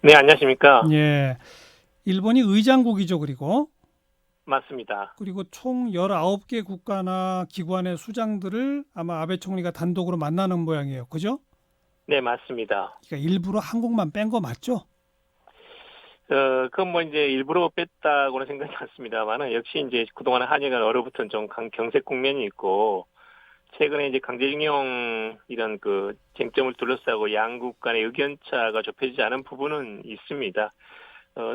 네, 안녕하십니까. 예. 일본이 의장국이죠, 맞습니다. 그리고 총 19개 국가나 기관의 수장들을 아마 아베 총리가 단독으로 만나는 모양이에요. 그죠? 네, 맞습니다. 그러니까 일부러 한국만 뺀 거 맞죠? 그건 뭐 이제 일부러 뺐다고는 생각이 않습니다만은 역시 이제 그동안 한일 간 얼어붙은 좀 경색 국면이 있고 최근에 이제 강제징용 이런 그 쟁점을 둘러싸고 양국 간의 의견차가 좁혀지지 않은 부분은 있습니다.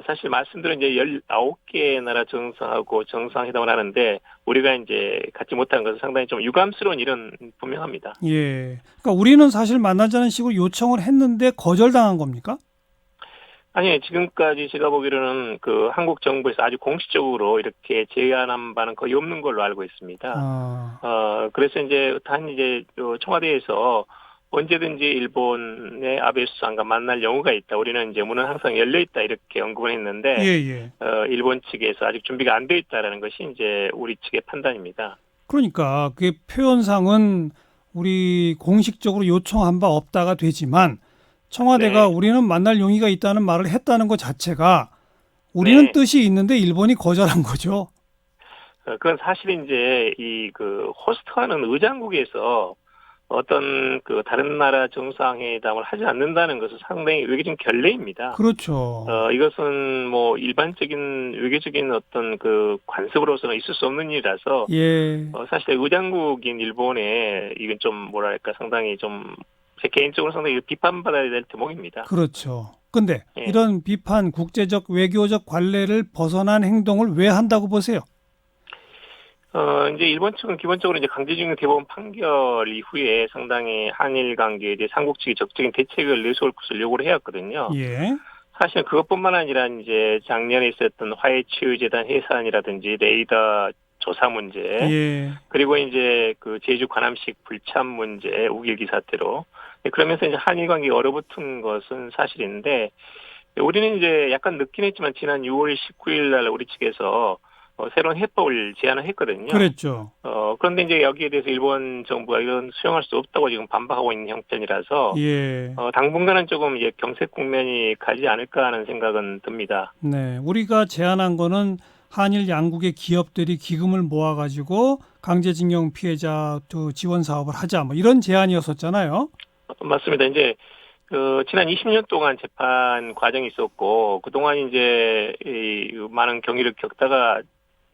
사실 말씀드린 이제 19개 나라 정상하고 정상회담을 하는데 우리가 이제 갖지 못한 것은 상당히 좀 유감스러운 일은 분명합니다. 예. 그러니까 우리는 사실 만나자는 식으로 요청을 했는데 거절당한 겁니까? 아니, 지금까지 제가 보기로는 그 한국 정부에서 아주 공식적으로 이렇게 제안한 바는 거의 없는 걸로 알고 있습니다. 아, 그래서 이제 단 이제 청와대에서 언제든지 일본의 아베 수상과 만날 용의가 있다. 우리는 이제 문은 항상 열려 있다. 이렇게 언급을 예, 했는데, 예. 일본 측에서 아직 준비가 안 돼 있다라는 것이 이제 우리 측의 판단입니다. 그러니까 그게 표현상은 우리 공식적으로 요청한 바 없다가 되지만 청와대가 네. 우리는 만날 용의가 있다는 말을 했다는 것 자체가 우리는 네. 뜻이 있는데 일본이 거절한 거죠. 그건 사실 이제 이 그 호스트하는 의장국에서 어떤 그 다른 나라 정상회담을 하지 않는다는 것은 상당히 외교적 결례입니다. 그렇죠. 이것은 뭐 일반적인 외교적인 어떤 그 관습으로서는 있을 수 없는 일이라서 예, 사실 의장국인 일본에 이건 좀 뭐랄까 상당히 좀 제 개인적으로 상당히 비판받아야 될 대목입니다. 그렇죠. 근데 예. 이런 비판, 국제적, 외교적 관례를 벗어난 행동을 왜 한다고 보세요? 이제 일본 측은 기본적으로 이제 강제징용 대법원 판결 이후에 상당히 한일 관계에 대해 삼국 측이 적극적인 대책을 내세울 것을 요구를 해왔거든요. 예, 사실 그것뿐만 아니라 이제 작년에 있었던 화해치유재단 해산이라든지 레이더 조사 문제, 예, 그리고 이제 그 제주 관함식 불참 문제, 우길기 사태로 그러면서 이제 한일 관계가 얼어붙은 것은 사실인데 우리는 이제 약간 늦긴 했지만 지난 6월 19일 날 우리 측에서 새로운 해법을 제안을 했거든요. 그랬죠. 그런데 이제 여기에 대해서 일본 정부가 이건 수용할 수 없다고 지금 반박하고 있는 형편이라서 예, 당분간은 조금 이제 경색 국면이 가지 않을까 하는 생각은 듭니다. 네. 우리가 제안한 거는 한일 양국의 기업들이 기금을 모아가지고 강제징용 피해자 지원 사업을 하자, 뭐 이런 제안이었었잖아요. 맞습니다. 이제 지난 20년 동안 재판 과정이 있었고 그동안 이제 이 많은 경위를 겪다가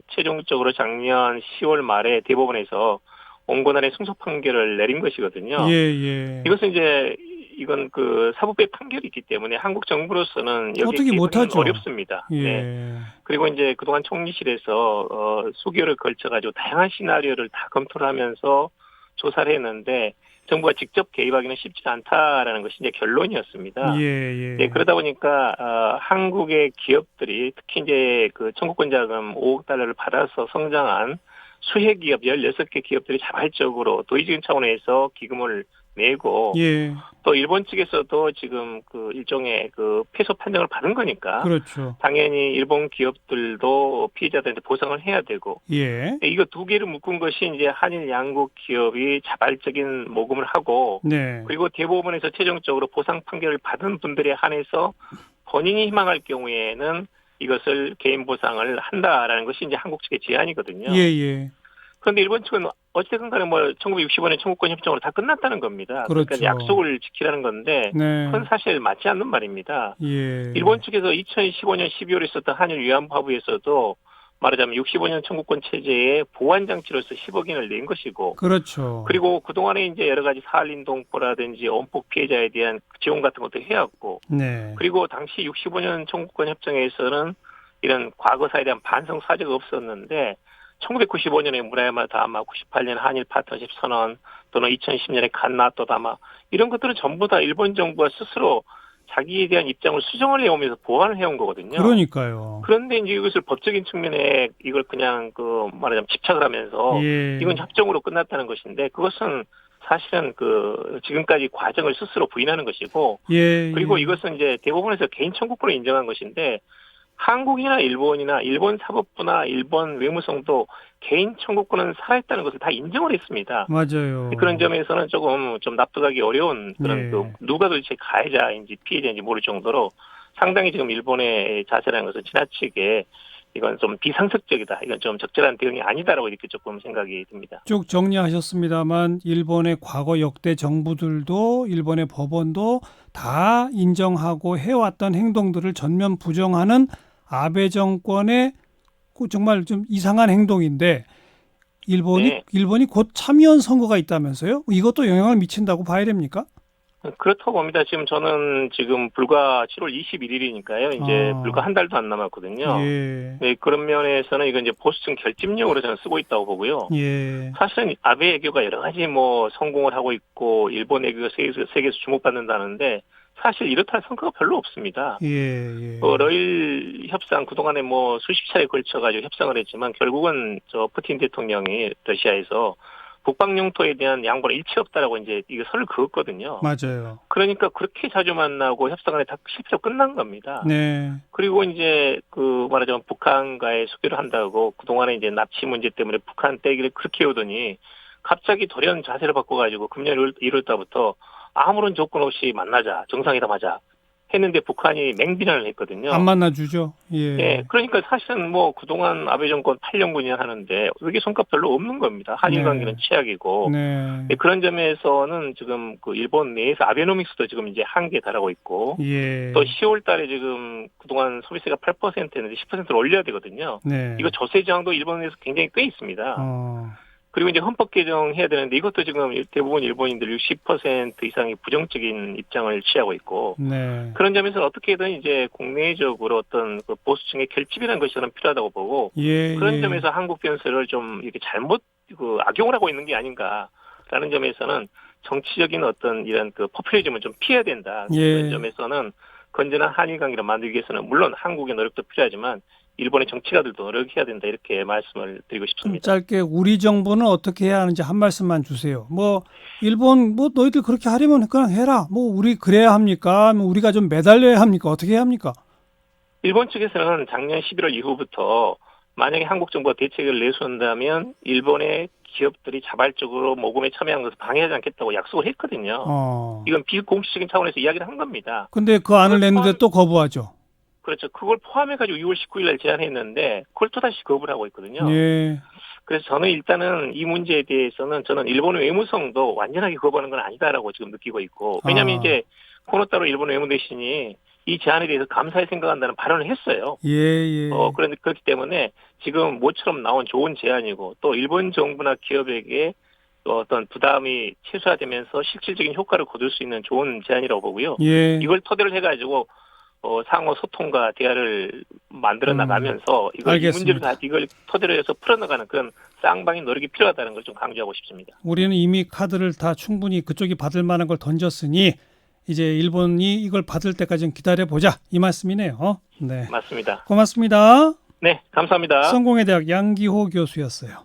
최종적으로 작년 10월 말에 대법원에서 원고난의 승소 판결을 내린 예, 것이거든요. 예. 이것은 이제 이건 그 사법부의 판결이 있기 때문에 한국 정부로서는 여기에 어떻게 개입하기는 못하죠. 어렵습니다. 네. 예, 그리고 이제 그동안 총리실에서 수개월을 걸쳐가지고 다양한 시나리오를 다 검토를 하면서 조사를 했는데 정부가 직접 개입하기는 쉽지 않다라는 것이 이제 예, 결론이었습니다. 네, 예. 그러다 보니까 한국의 기업들이 특히 이제 그 청구권 자금 5억 달러를 받아서 성장한 수혜 기업 16개 기업들이 자발적으로 도의적인 차원에서 기금을 내고 예, 또 일본 측에서도 지금 그 일종의 그 패소 판정을 받은 거니까 그렇죠. 당연히 일본 기업들도 피해자들한테 보상을 해야 되고 예, 이거 두 개를 묶은 것이 이제 한일 양국 기업이 자발적인 모금을 하고 네. 그리고 대법원에서 최종적으로 보상 판결을 받은 분들에 한해서 본인이 희망할 경우에는 이것을 개인 보상을 한다라는 것이 이제 한국 측의 예, 제안이거든요. 예. 그런데 일본 측은 어쨌든 간에 뭐 1965년 청구권 협정으로 다 끝났다는 겁니다. 그러니까 그렇죠. 약속을 지키라는 건데 그건 네. 사실 맞지 않는 말입니다. 일본 예. 측에서 2015년 12월에 있었던 한일 위안부 합의에서도 말하자면 65년 청구권 체제의 보완 장치로서 10억 원을 낸 것이고 그렇죠. 그리고 그동안에 이제 여러 가지 사할린 동포라든지 원폭 피해자에 대한 지원 같은 것도 해왔고 네. 그리고 당시 65년 청구권 협정에서는 이런 과거사에 대한 반성 사죄가 없었는데 1995년에 무라야마 다마, 98년 한일 파트너십 선언 또는 2010년에 갓나또 다마 이런 것들은 전부 다 일본 정부가 스스로 자기에 대한 입장을 수정을 해오면서 보완을 해온 거거든요. 그러니까요. 그런데 이제 이것을 법적인 측면에 이걸 그냥 그 말하자면 집착을 하면서 이건 예. 협정으로 끝났다는 것인데 그것은 사실은 그 지금까지 과정을 스스로 부인하는 것이고 예, 그리고 예. 이것은 이제 대법원에서 개인 청구권을 인정한 것인데 한국이나 일본이나 일본 사법부나 일본 외무성도 개인 청구권은 살아있다는 것을 다 인정을 했습니다. 그런 맞아요. 점에서는 조금 좀 납득하기 어려운 그런 그 예. 누가 도대체 가해자인지 피해자인지 모를 정도로 상당히 지금 일본의 자세라는 것은 지나치게 이건 좀 비상식적이다. 이건 좀 적절한 대응이 아니다라고 이렇게 조금 생각이 듭니다. 쭉 정리하셨습니다만 일본의 과거 역대 정부들도 일본의 법원도 다 인정하고 해왔던 행동들을 전면 부정하는 아베 정권의 그 정말 좀 이상한 행동인데 네. 일본이 곧 참의원 선거가 있다면서요? 이것도 영향을 미친다고 봐야 됩니까? 그렇다고 봅니다. 지금 저는 지금 불과 7월 21일이니까요. 이제 불과 한 달도 안 남았거든요. 예, 네, 그런 면에서는 이건 이제 보수층 결집용으로 저는 쓰고 있다고 보고요. 예, 사실은 아베 외교가 여러 가지 뭐 성공을 하고 있고 일본 외교가 세계에서 주목받는다는데 사실 이렇다 할 성과가 별로 없습니다. 예, 예, 러일 협상 그동안에 뭐 수십 차례 걸쳐가지고 협상을 했지만 결국은 저 푸틴 대통령이 러시아에서 북방 영토에 대한 양보는 일치 없다라고 이제 이거 선을 그었거든요. 맞아요. 그러니까 그렇게 자주 만나고 협상을 다 실패로 끝난 겁니다. 네, 그리고 이제 그 말하자면 북한과의 수교를 한다고 그동안에 이제 납치 문제 때문에 북한 떼기를 그렇게 해오더니 갑자기 돌연 자세를 바꿔가지고 금년 1월 달부터 아무런 조건 없이 만나자, 정상회담하자 했는데 북한이 맹비난을 했거든요. 안 만나주죠. 예, 예, 그러니까 사실은 뭐 그동안 아베 정권 8년군이나 하는데 외교 성과 별로 없는 겁니다. 한일 네. 관계는 최악이고. 네, 예, 그런 점에서는 지금 그 일본 내에서 아베노믹스도 지금 이제 한계에 달하고 있고 예, 또 10월 달에 지금 그동안 소비세가 8%였는데 10%를 올려야 되거든요. 네, 이거 조세 저항도 일본에서 굉장히 꽤 있습니다. 어, 그리고 이제 헌법 개정해야 되는데 이것도 지금 대부분 일본인들 60% 이상이 부정적인 입장을 취하고 있고 네, 그런 점에서 어떻게든 이제 국내적으로 어떤 그 보수층의 결집이라는 것이 저는 필요하다고 보고 예, 그런 예. 점에서 한국 변수를 좀 이렇게 잘못 그 악용을 하고 있는 게 아닌가라는 점에서는 정치적인 어떤 이런 그 포퓰리즘을 좀 피해야 된다. 예. 그런 점에서는 건전한 한일 관계를 만들기 위해서는 물론 한국의 노력도 필요하지만 일본의 정치가들도 노력해야 된다 이렇게 말씀을 드리고 좀 싶습니다. 짧게 우리 정부는 어떻게 해야 하는지 한 말씀만 주세요. 뭐 일본 뭐 너희들 그렇게 하려면 그냥 해라. 뭐 우리 그래야 합니까? 뭐 우리가 좀 매달려야 합니까? 어떻게 해야 합니까? 일본 측에서는 작년 11월 이후부터 만약에 한국 정부가 대책을 내놓는다면 일본의 기업들이 자발적으로 모금에 참여하는 것을 방해하지 않겠다고 약속을 했거든요. 어. 이건 비공식적인 차원에서 이야기를 한 겁니다. 근데 그 안을 그걸 냈는데 또 거부하죠. 그렇죠. 그걸 포함해가지고 6월 19일 날 제안했는데 그걸 또다시 거부를 하고 있거든요. 예. 그래서 저는 일단은 이 문제에 대해서는 저는 일본의 외무성도 완전하게 거부하는 건 아니다라고 지금 느끼고 있고 왜냐하면 이제 코노타로 일본 외무대신이 이 제안에 대해서 감사히 생각한다는 발언을 했어요. 예, 예. 그런데 그렇기 때문에 지금 모처럼 나온 좋은 제안이고 또 일본 정부나 기업에게 또 어떤 부담이 최소화되면서 실질적인 효과를 거둘 수 있는 좋은 제안이라고 보고요. 예. 이걸 토대로 해가지고 상호 소통과 대화를 만들어 나가면서 이 문제를 이걸 토대로 해서 풀어나가는 그런 쌍방의 노력이 필요하다는 걸 좀 강조하고 싶습니다. 우리는 이미 카드를 다 충분히 그쪽이 받을 만한 걸 던졌으니 이제 일본이 이걸 받을 때까지 좀 기다려보자 이 말씀이네요. 네, 맞습니다. 고맙습니다. 네, 감사합니다. 성공회대학 양기호 교수였어요.